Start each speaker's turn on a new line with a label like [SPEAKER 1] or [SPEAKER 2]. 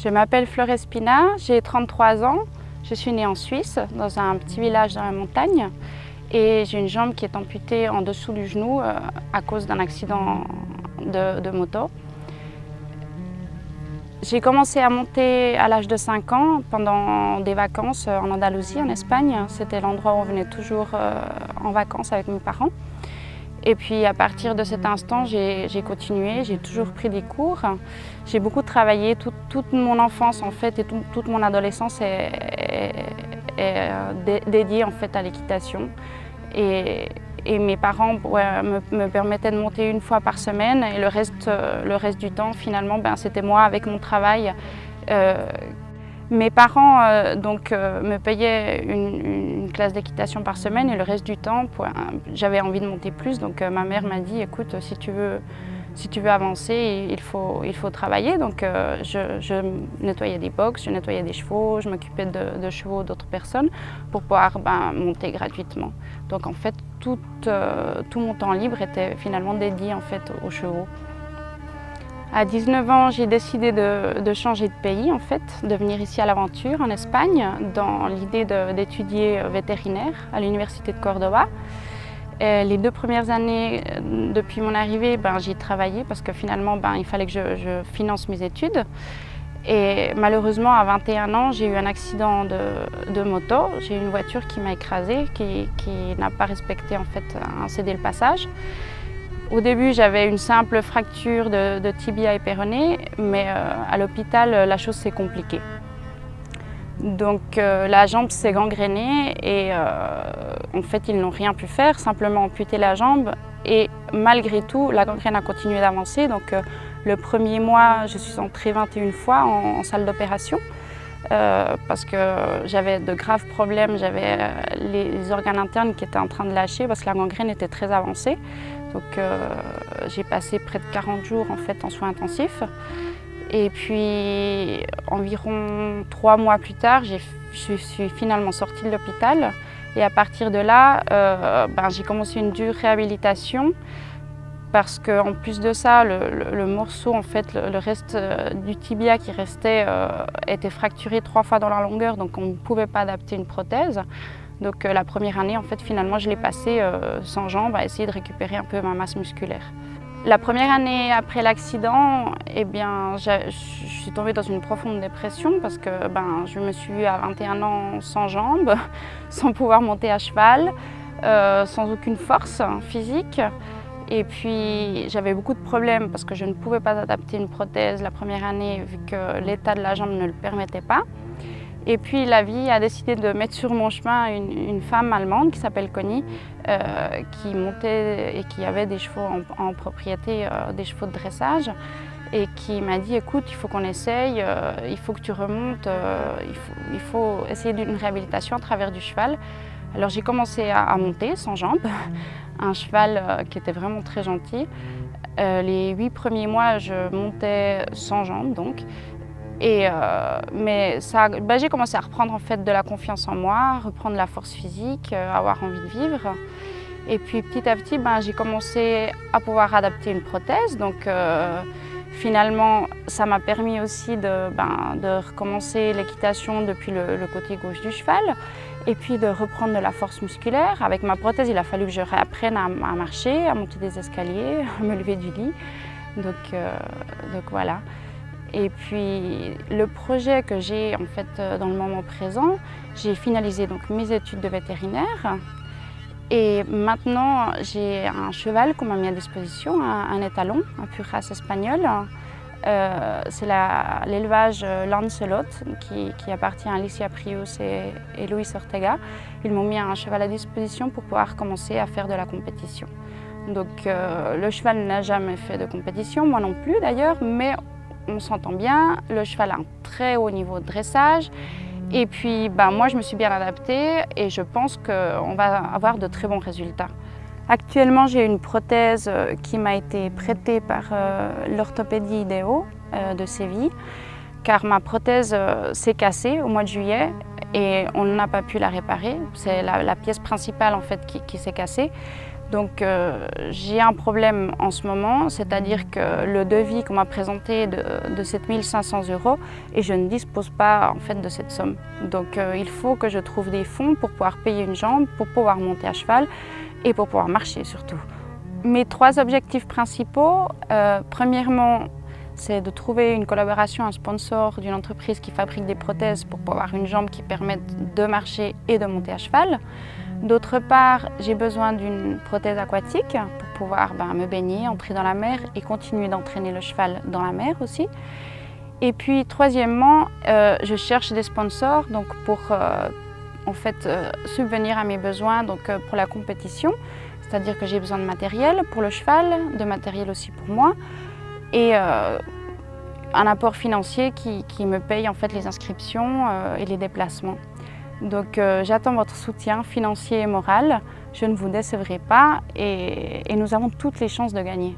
[SPEAKER 1] Je m'appelle Fleur Espina, j'ai 33 ans. Je suis née en Suisse, dans un petit village dans la montagne. Et j'ai une jambe qui est amputée en dessous du genou à cause d'un accident de moto. J'ai commencé à monter à l'âge de 5 ans pendant des vacances en Andalousie, en Espagne. C'était l'endroit où on venait toujours en vacances avec mes parents. Et puis à partir de cet instant, j'ai continué, j'ai toujours pris des cours. J'ai beaucoup travaillé, toute mon enfance en fait et toute mon adolescence est dédiée en fait à l'équitation. Et mes parents me permettaient de monter une fois par semaine et le reste du temps finalement c'était moi avec mon travail. Mes parents me payaient une classe d'équitation par semaine et le reste du temps, j'avais envie de monter plus. Donc ma mère m'a dit, écoute, si tu veux avancer, il faut travailler. Donc je nettoyais des box, je nettoyais des chevaux, je m'occupais de chevaux d'autres personnes pour pouvoir monter gratuitement. Donc en fait, tout mon temps libre était finalement dédié en fait aux chevaux. À 19 ans, j'ai décidé de changer de pays, en fait, de venir ici à l'aventure, en Espagne, dans l'idée d'étudier vétérinaire à l'université de Cordoba. Et les 2 premières années, depuis mon arrivée, j'y ai travaillé parce que finalement, il fallait que je finance mes études. Et malheureusement, à 21 ans, j'ai eu un accident de moto. J'ai eu une voiture qui m'a écrasée, qui n'a pas respecté en fait un cédé-le-passage. Au début, j'avais une simple fracture de tibia et péroné, mais à l'hôpital, la chose s'est compliquée. Donc la jambe s'est gangrénée et en fait, ils n'ont rien pu faire, simplement amputer la jambe. Et malgré tout, la gangrène a continué d'avancer. Donc le premier mois, je suis entrée 21 fois en salle d'opération. Parce que j'avais de graves problèmes, j'avais les organes internes qui étaient en train de lâcher parce que la gangrène était très avancée. Donc j'ai passé près de 40 jours en fait en soins intensifs. Et puis environ 3 mois plus tard, je suis finalement sortie de l'hôpital. Et à partir de là, j'ai commencé une dure réhabilitation. Parce qu'en plus de ça, le morceau, en fait, le reste du tibia qui restait était fracturé 3 fois dans la longueur, donc on ne pouvait pas adapter une prothèse. Donc la première année, en fait, finalement, je l'ai passée sans jambes à essayer de récupérer un peu ma masse musculaire. La première année après l'accident, je suis tombée dans une profonde dépression parce que je me suis vue à 21 ans sans jambes, sans pouvoir monter à cheval, sans aucune force physique. Et puis j'avais beaucoup de problèmes parce que je ne pouvais pas adapter une prothèse la première année vu que l'état de la jambe ne le permettait pas. Et puis la vie a décidé de mettre sur mon chemin une femme allemande qui s'appelle Connie, qui montait et qui avait des chevaux en propriété, des chevaux de dressage, et qui m'a dit écoute, il faut qu'on essaye, il faut que tu remontes, il faut essayer d'une réhabilitation à travers du cheval. Alors j'ai commencé à monter sans jambes, un cheval qui était vraiment très gentil. Les 8 premiers mois, je montais sans jambes donc. Mais j'ai commencé à reprendre en fait de la confiance en moi, reprendre la force physique, avoir envie de vivre. Et puis petit à petit, j'ai commencé à pouvoir adapter une prothèse. Donc finalement, ça m'a permis aussi de recommencer l'équitation depuis le côté gauche du cheval. Et puis de reprendre de la force musculaire. Avec ma prothèse, il a fallu que je réapprenne à marcher, à monter des escaliers, à me lever du lit. Donc voilà. Et puis le projet que j'ai en fait dans le moment présent, j'ai finalisé donc mes études de vétérinaire. Et maintenant, j'ai un cheval qu'on m'a mis à disposition, un étalon, un pure race espagnol. C'est l'élevage Lancelot qui appartient à Alicia Prius et Luis Ortega. Ils m'ont mis un cheval à disposition pour pouvoir commencer à faire de la compétition. Donc le cheval n'a jamais fait de compétition, moi non plus d'ailleurs, mais on s'entend bien. Le cheval a un très haut niveau de dressage. Et puis moi je me suis bien adaptée et je pense qu'on va avoir de très bons résultats. Actuellement, j'ai une prothèse qui m'a été prêtée par l'orthopédie Idéo de Séville, car ma prothèse s'est cassée au mois de juillet et on n'a pas pu la réparer. C'est la pièce principale en fait qui s'est cassée. Donc j'ai un problème en ce moment, c'est-à-dire que le devis qu'on m'a présenté de 7 500 € et je ne dispose pas en fait de cette somme. Donc il faut que je trouve des fonds pour pouvoir payer une jambe, pour pouvoir monter à cheval et pour pouvoir marcher surtout. Mes 3 objectifs principaux, premièrement, c'est de trouver une collaboration, un sponsor d'une entreprise qui fabrique des prothèses pour avoir une jambe qui permette de marcher et de monter à cheval. D'autre part, j'ai besoin d'une prothèse aquatique pour pouvoir me baigner, entrer dans la mer et continuer d'entraîner le cheval dans la mer aussi. Et puis troisièmement, je cherche des sponsors donc pour subvenir à mes besoins pour la compétition. C'est-à-dire que j'ai besoin de matériel pour le cheval, de matériel aussi pour moi et un apport financier qui me paye en fait les inscriptions et les déplacements. Donc j'attends votre soutien financier et moral, je ne vous décevrai pas et nous avons toutes les chances de gagner.